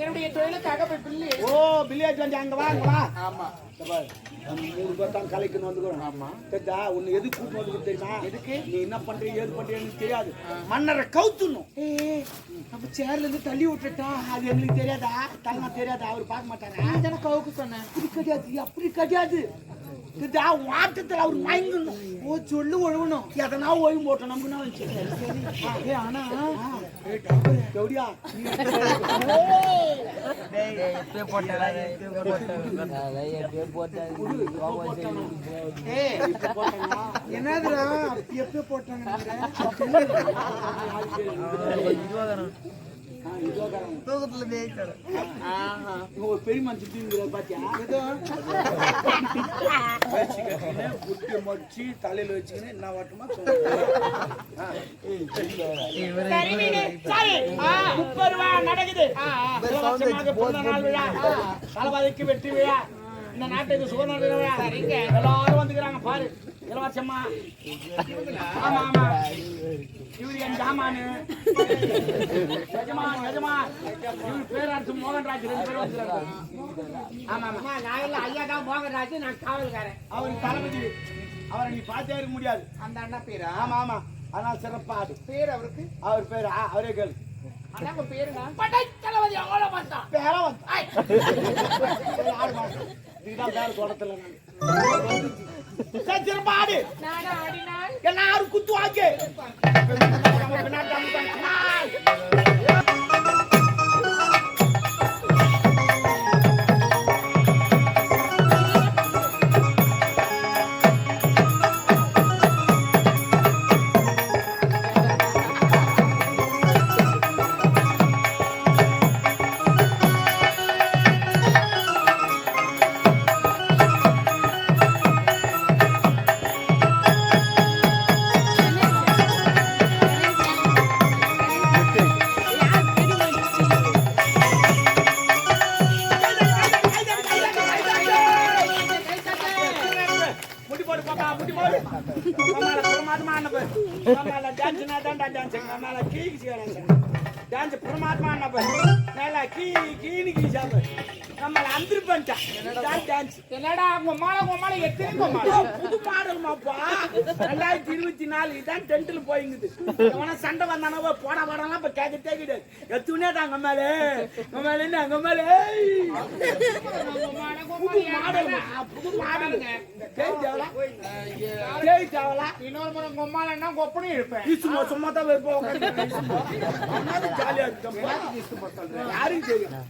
என்னுடைய தொழிலுக்காக போய் பில்லி. ஓ பில்லியாச்சு வந்து அங்க வா அங்க வா. ஆமா மூணு பேர்த்தான் கலைக்குன்னு வந்துக்கிறோம். ஆமா தெரியா உன்னை எது கூட்டு வந்து தெரியுமா? எதுக்கு நீ என்ன பண்றீங்க ஏது பண்றீங்கன்னு தெரியாது. மன்னரை கவுத்துணும். அப்ப சேர்ல இருந்து தள்ளி விட்டுட்டா அது எங்களுக்கு தெரியாதா? தள்ளா தெரியாதா? அவரு பார்க்க மாட்டாரா? தானே கவுக்கு சொன்னேன். அப்படி கிடையாது அப்படி கிடையாது. வாட்டத்துல அவர் மயங்கணும். ஓ சொல்லு ஒழுகணும். எதனா ஓய்வு போட்டோம் நமக்கு என்ன வந்துச்சு? சரி ஆனா எப்படியா என்னதுடா எப்ப போட்டாங்க? பெரிய மனுஷன் பாத்தியா? குட்டி மடிச்சு தலையில வச்சுக்கின்னு என்ன வாட்டமா 30 ரூபா நடக்குது. தளபதிக்கு வெற்றி விழா. இந்த நாட்டுக்கு சுதந்திர விழா. எல்லாரும் வந்துக்கிறாங்க பாரு. இளவரசம்மா ஆமா ஆமா இவரு என் ஜாமானு எஜமான் இவரு பேரரசு மோகன்ராஜ் 2 பேரும் வந்துக்கிறாங்க. ஆமா ஆமா நான் ஐயா தான் மோகன்ராஜ், நான் காவல்காரன். அவருக்கு தளபதி. அவரை நீ பார்த்தே இருக்க முடியாது. அந்த அண்ணா பேரா? ஆமா ஆமா அதனால சிறப்பா அது பேர் அவருக்கு. அவர் பேரு அவரே கேளு. ஆனா உங்க பேருங்க பட்டை தளபதி அவ்வளவு பார்த்தா பேர வந்து 6 மாசம் இதுதான் பேர தொடத்துல சிறப்பாடு எல்லாரும் குத்துவாங்க. என்னடா உங்க எத்தனை புது மாடல்மாப்பா 2024 இதான் டென்ட்ல போயிங்குது. எவனா சண்டை வந்தானோ போட போடலாம் இப்ப கேட்கட்டே கிடையாது. எத்துனே தான் அங்க மேலே அங்க மேலே புது மாடல் தேவையா? இன்னொரு முறை கொம்மால என்ன கொப்பனி இருப்பேன். சும்மா தான் ஜாலியா இருக்கு. யாரும் தெரியும்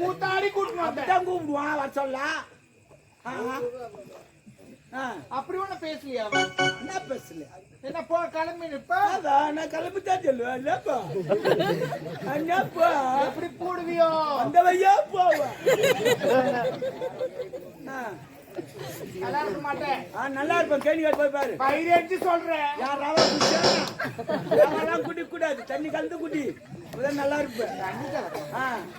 கூத்தாடி கூப்பிடுவான் வர சொல்ல. அப்படி ஒண்ணு பேசலையா? என்ன பேசல? என்ன போ கிளம்பி நிப்பா? நான் கிளம்பித்தான் சொல்லுவேன். எப்படி போடுவியோ அந்த வையா போவ. நல்லா இருக்க மாட்டேன். நல்லா இருப்பேன். கேள்வி போய் பாரு. பயிரேச்சு சொல்றேன். யாரெல்லாம் குடி கூடாது. தண்ணி கலந்து குடி. நல்லா இருப்பேன்.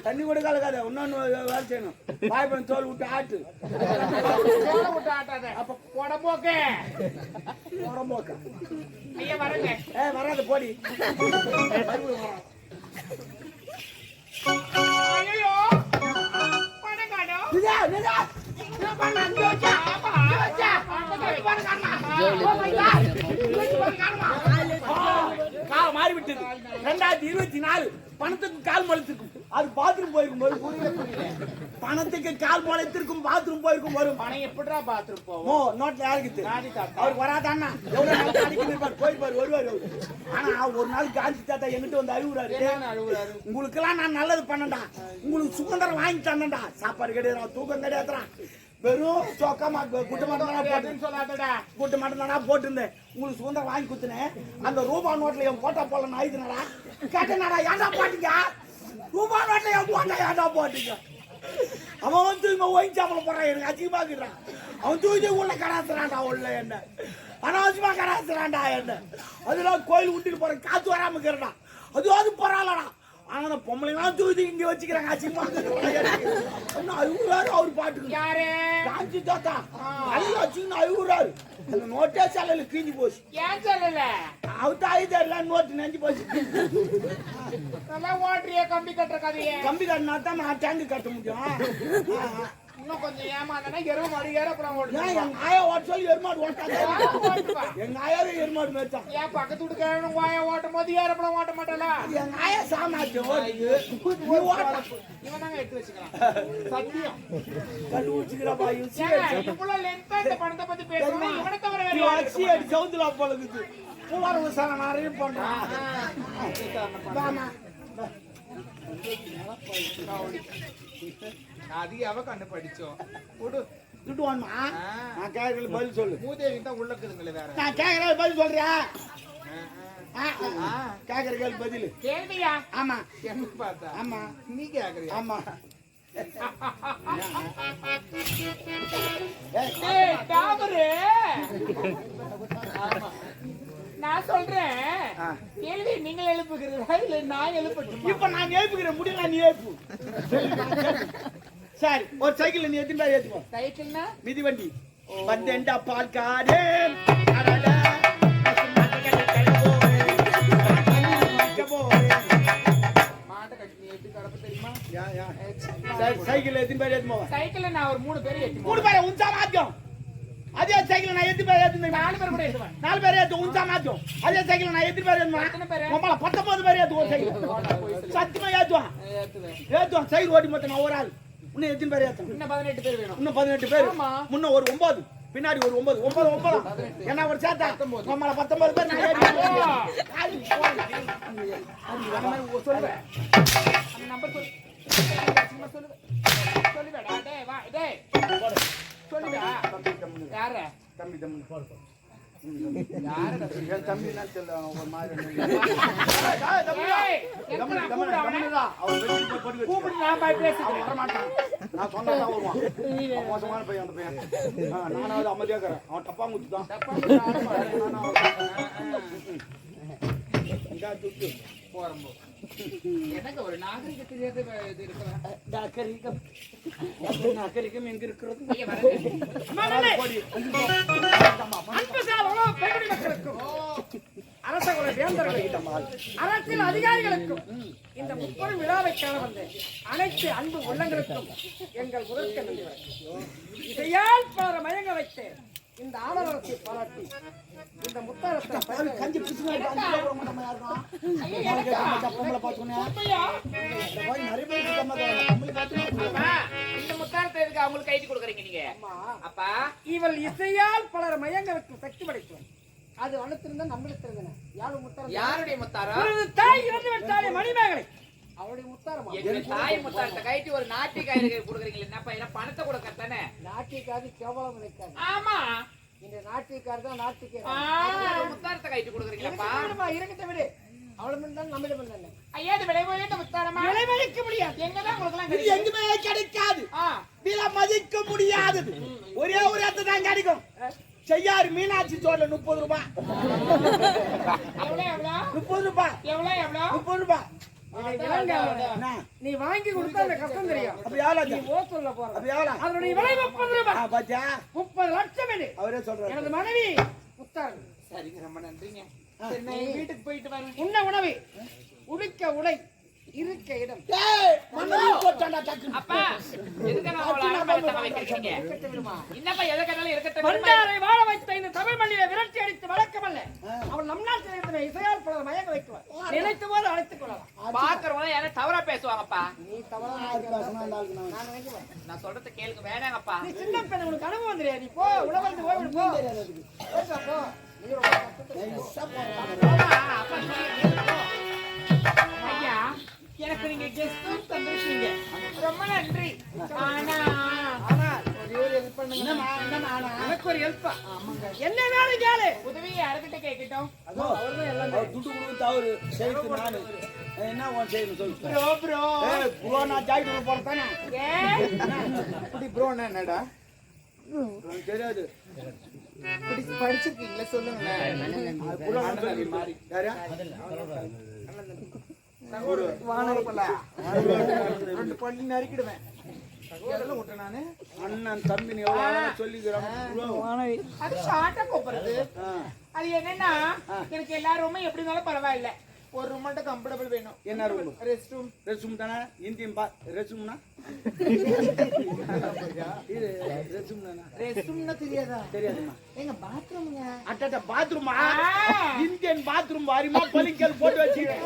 தண்ணி கூட கலக்காத. இன்னொன்னு வேலை செய்யணும். வாய்ப்பன் தோல் விட்டு ஆட்டு. தோலை விட்டு ஆட்டாத. அப்ப உடம்போக்க ஐயா வரங்க. வராது போடி. ஐயோ காலம் மாறிவிட்டது. 2024 பணத்துக்கு கால் முளைத்திருக்கும். அது பாத்ரூம் போயிருக்கும் போது பணத்துக்கு கால் முளைத்திருக்கும். பாத்ரூம் போயிருக்கும் வரும். பணம் எப்படிடா பாத்ரூம் போவோம்? நோட்ல யாருக்கு அவருக்கு வராதான்னா போயிருப்பாரு வருவாரு. ஆனா ஒரு நாள் காந்தி தாத்தா எங்கிட்ட வந்து அழுகுறாரு. உங்களுக்கு எல்லாம் நான் நல்லது பண்ணண்டா, உங்களுக்கு சுதந்திரம் வாங்கி தந்தேன்டா. சாப்பாடு கிடையாது, தூக்கம் கிடையாதுறான். வெறும் சோக்கமா குட்டு மட்டும் தானா போட்டுருந்தேன். உங்களுக்கு சுதந்திரம் வாங்கி குத்துனேன். அந்த ரூபா நோட்ல என் போட்டா போல ஆயுதுனடா கேட்டேனடா. ஏன்டா பாட்டீங்க? ஓட்டையா போட்டா ஏன்டா போட்டீங்க? அவன் வந்து இவன் ஒயின் சாப்பிட போறான், எனக்கு அதிகமா இருக்கிறான். அவன் தூக்கி உள்ள கடாசுறான்டா, உள்ள என்ன அனாவசியமா கடாசுறான்டா என்ன. அதெல்லாம் கோயில் விட்டுட்டு போறேன், காத்து வராம இருக்கிறடா. அது பரவாயில்லடா. ஆனா பொம்பளைங்களாம் தூக்கி இங்க வச்சுக்கிறாங்க, அதிகமா அழுகுறாரு. அவரு பாட்டுக்கு யாரு காஞ்சி தாத்தா நல்லா வச்சுக்கணும் அழுகுறாரு. அந்த நோட்டே சாலையில கிழிஞ்சு போச்சு. ஏன் சொல்லல? அவத்தா இதெல்லாம் நோட்டு நெஞ்சு போச்சு. நல்லா ஓட்டுறிய கம்பி கட்டுற கதையே. கம்பி கட்டினா தான் நான் டேங்கு கட்ட முடியும். இன்னும் கொஞ்சம் ஏமாந்தனா எருவு மாடு ஏறப்புறம் ஓடுறேன். எங்க ஆயா ஓட்ட சொல்லி எருமாடு ஓட்டாங்க. எங்க ஆயாவே எருமாடு மேய்ச்சான். ஏன் பக்கத்து வீட்டுக்காரனு வாய ஓட்டும் போது ஏறப்புறம் ஓட்ட மாட்டல? எங்க ஆயா சாமாத்தியம் ஓடுது. இவன் தாங்க எடுத்து வச்சுக்கலாம். சத்தியம் கண்டுபிடிச்சுக்கிறப்பா. இவ்வளவு லென்த்தா இந்த பணத்தை பத்தி பேசுறோம். இவனை தவிர வேற யாரு அச்சி அடி சவுந்துலா பழகுது. பூவார விசாரணை நிறைய பண்றான். அதிகாவ கண்டு படிச்சோம். திட்டுவான்மா. நான் கேட்கறது பதில் சொல்லு. மூதேவி தான் உள்ள இருக்குதுங்களே வேற. நான் கேட்கறது பதில் சொல்றியா? கேட்கற கேள்வி பதில். கேள்வியா? ஆமா. என்ன பார்த்தா? ஆமா. நீ கேக்குறியா? ஆமா. ஏய் டாபரே. ஆமா. நான் சொல்றேன். கேள்வி நீங்க எழுப்புகிறீர்களா இல்ல நான் எழுப்பட்டுமா? இப்ப நான் எழுப்புகிறேன், முடியல நீ எழுப்பு. சரி, ஒரு சைக்கிள் நீ எத்தனை பேர் ஏத்துக்கோ? சைக்கிள்னா மிதிவண்டி. வந்தேன்டா பால்காரே சைக்கிள் எத்தனை பேர் ஏத்துமோ? சைக்கிள்ல நான் ஒரு 3 பேர் ஏத்துவேன். 3 பேர் உன்சா மாத்தியம். அதே சைக்கிள் நான் எத்தனை பேர் ஏத்துவேன்? 4 பேர் கூட ஏத்துவேன். 4 பேர் ஏத்து உன்சா மாத்தியம். அதே சைக்கிள் நான் எத்தனை பேர் ஏத்துவேன்? எத்தனை பேர்? உங்கள 19 பேர் ஏத்துவோம் சைக்கிள். சத்தியமா ஏத்துவான். ஏத்துவான். சைக்கிள் ஓட்டி மொத்தம் நான் ஒரு ஆள். இன்னும் எத்தனை பேர் ஏத்துவேன்? இன்னும் 18 பேர் வேணும். இன்னும் 18 பேர். முன்ன ஒரு 9, பின்னாடி ஒரு 9 என்ன ஒரு சேர்த்தா நம்மள 19 பேர் நான் ஏத்துவேன். சொல்லுவேன். அந்த நம்பர் சொல்லு. சும்மா சொல்லு. சொல்லுடா டேய் வா டேய். சொல்லுடா. யார? தம்பி யார? என் தம்பி என்ன தெரியல ஒரு மாதிரி. ஏய் எங்கடா கூப்பிடுறா? அவன் வெளிய போய் படுக்க. கூப்பிடு நான் போய் பேசுறேன். வர மாட்டான். நான் சொன்னா தான் வருவான். அவன் மோசமான பையன் அந்த பையன். நானாவது அமைதியா இருக்கறேன். அவன் தப்பா முத்துதான். இந்த துட்டு போறம்போ. எனக்கு ஒரு நாகரிகத்தில் இது இருக்கா? நாகரிகம் எங்க இருக்கிறது? நீங்க வரங்க. அரசகுல வேந்தர்களுக்கும் அரசியல் அதிகாரிகளுக்கும் இந்த 30 விழாவை காண வந்த அனைத்து அன்பு உள்ளங்களுக்கும் எங்கள் முதற்க நன்றி. இதையால் பலர மயங்க வைத்து இந்த ஆனரசை பாராட்டி இந்த முத்தாரத்தை கஞ்சி பிடிச்சு நிறைய பேர் இந்த முத்தாரத்தை எதுக்கு அவங்களுக்கு கைட்டு கொடுக்குறீங்க நீங்க? அப்பா இவள் இசையால் பலர் மயங்க வைக்கும் சக்தி படைக்கும். அது அனுத்திருந்தா நம்மளுக்கு இருந்தன. யாரு முத்தாரம்? யாருடைய முத்தாரம்? ஒரு தாய் இறந்து விட்டாலே மணிமேகலை அவளுடைய முத்தாரமா? எங்க தாய் முத்தாரத்தை கைட்டு ஒரு நாட்டிக்காய் கொடுக்குறீங்களா? என்னப்பா என்ன பணத்தை கொடுக்க தானே? நாட்டிக்காது கேவலம் நினைக்காது. ஆமா இந்த நாட்டிக்கார் தான் நாட்டுக்கே முத்தாரத்தை கைட்டு கொடுக்குறீங்களாப்பா? இருக்கட்ட விடு. அவளை தான் நம்மிடம் இல்லை. ஐயா இது விளைவுயர்ந்த முத்தாரமா? விளைவிக்க முடியாது. எங்கதான் உங்களுக்கு இது எங்குமே கிடைக்காது. விலை மதிக்க முடியாதது. ஒரே ஒரு இடத்துல தான் கிடைக்கும். செய்யாறு மீனாட்சி சோழ 30 ரூபாய். எவ்வளவு 30 ரூபாய். எவ்வளவு 30 ரூபாய். நீ வாங்கி கொடுத்தா அந்த கஷ்டம் தெரியும். அப்ப எவ்வளவு? நீ ஓ சொல்ல போற. அப்ப எவ்வளவு? அதனுடைய விலை 30 ரூபாய். பாத்தியா? 30 லட்சம் இது. அவரே சொல்றாரு. எனது மனைவி முத்தாரன். சரிங்க ரொம்ப நன்றிங்க. சரி நான் வீட்டுக்கு போயிட்டு வரேன். உண்ண உணவு, உடுக்க உடை, இருக்க இடம். டேய் மண்ணி போட்டாடா டக்கு. அப்பா எதுக்கு நான் அவளை அரவணைக்க வைக்கிறீங்க? என்னப்பா எதுக்கனால இருக்கட்டும். பண்டாரை வாழ வைத்த இந்த தமிழ் மண்ணிலே விரட்டி அடித்து வழக்கமல்ல. அவன் நம் நாட்டில் இருக்கிற இசையால் பலர் மயங்க வைக்குவார். நினைத்த போது அழைத்துக் கொள்ளலாம். பாக்குறவங்க யாரும் தவறா பேசுவாங்கப்பா. நீ தவறா நான் நினைக்கிறேன். நான் சொல்றத கேளுங்க வேணாங்கப்பா. நீ சின்ன பெண், உனக்கு அனுபவம் தெரியாது. நீ போ உணவருந்து ஓய்வு போ. போ. நீ ரொம்ப ஐயா எனக்கு நீங்க கெஸ்ட் தந்திருக்கீங்க. ரொம்ப நன்றி. ஆனா ஒரே ஒரு ஹெல்ப் பண்ணுங்க. எனக்கு ஒரு ஹெல்ப். என்ன வேணும் கேளு. உதவி யாருக்கிட்ட கேட்கட்டும்? அவர்தான் எல்லாம் துட்டு கொடுத்து அவரு சேர்த்து நானு என்ன உன் செய்யணும் சொல்லு. ப்ரோ ப்ரோ ஏய் ப்ரோ நான் ஜாக்கெட் போறதானே ஏய் இப்படி ப்ரோன்னா என்னடா? உனக்கு தெரியாது. படிச்சிருக்கீங்களா சொல்லுங்களேன். ப்ரோ நான் சொல்லி மாறி யாரா வானரப்பல 2 பண்ணி நறுக்கிடுவேன். இதெல்லாம் விட்டேன் நானு. அண்ணன் தம்பி எவ்வளவு சொல்லிக்கிறாங்க ப்ரோ. அது ஷார்ட்டா கூப்பிடுறது. அது என்னன்னா எனக்கு எல்லா ரூமும் எப்படி இருந்தாலும் பரவாயில்ல, ஒரு ரூம் மட்டும் கம்ஃபர்டபிள் வேணும். என்ன room? Rest room. Rest room தானே? இந்தியன் ரெஸ்ட் ரூம்னா இது ரெஸ்ட் ரூம் தானே? ரெஸ்ட் ரூம்னா தெரியாதா? தெரியாதுமா. எங்க பாத்ரூம்ங்க. அட்டட்ட பாத்ரூமா? இந்தியன் பாத்ரூம் வாரிமா பலிக்கல் போட்டு வச்சிருக்கேன்.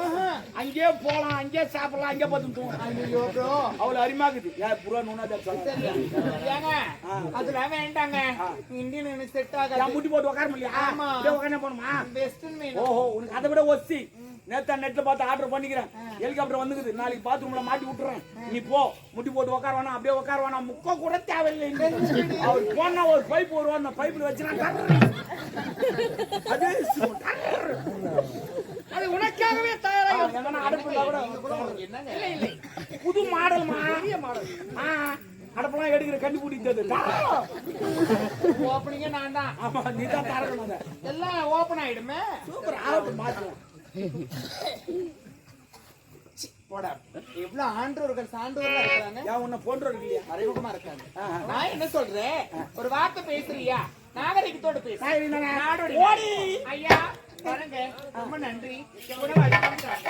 அங்கேயே போலாம், அங்கேயே சாப்பிடலாம், அங்கேயே பார்த்து தூங்கலாம். ஐயோ ப்ரோ அவ்வளவு அருமாக்குது. யார் புறா நூனாதான் சொல்ல. ஏங்க அதெல்லாம் வேண்டாங்க. இந்தியன் எனக்கு செட் ஆகாது. நான் முட்டி போட்டு உட்கார முடியா? ஆமா. அப்படியே உட்கார போணுமா? வெஸ்டர்ன் வேணும். ஓஹோ, உனக்கு அதை விட ஒஸ்தி. நேத்தா நெட்ல பார்த்து ஆர்டர் பண்ணிக்கிறேன். ஹெலிகாப்டர் வந்துக்குது, நாளைக்கு பாத்ரூம்ல மாட்டி விட்டுறேன். நீ போ, முட்டி போட்டு உட்கார வேணாம், அப்படியே உட்கார வேணாம், முக்க கூட தேவையில்லை. அவர் போனா ஒரு பைப் வருவோம், அந்த பைப்ல வச்சுனா அது உனக்காகவே தயாராக அடுப்பு கூட என்னங்க? இல்லை இல்லை புது மாடல் பெரிய மாடல். அடுப்பெல்லாம் எடுக்கிற கண்டு பிடிச்சது. ஓப்பனிங்கே நான் தான். ஆமா, நீ தான் தரணும். அதை எல்லாம் ஓபன் ஆயிடுமே. சூப்பர் ஆகட்டும், மாற்றலாம். போடா, எவ்வளவு ஆண்டவர்கள் சான்றோர்களா இருக்காங்க. ஏன் உன்னை போன்றவர்கள் இல்லையா? அறிமுகமா இருக்காங்க. நான் என்ன சொல்றேன், ஒரு வார்த்தை பேசுறியா? நாகரிகத்தோட பேசு. நாடோடி. ஐயா பாருங்க, ரொம்ப நன்றி. எவ்வளவு அழகா இருக்காங்க.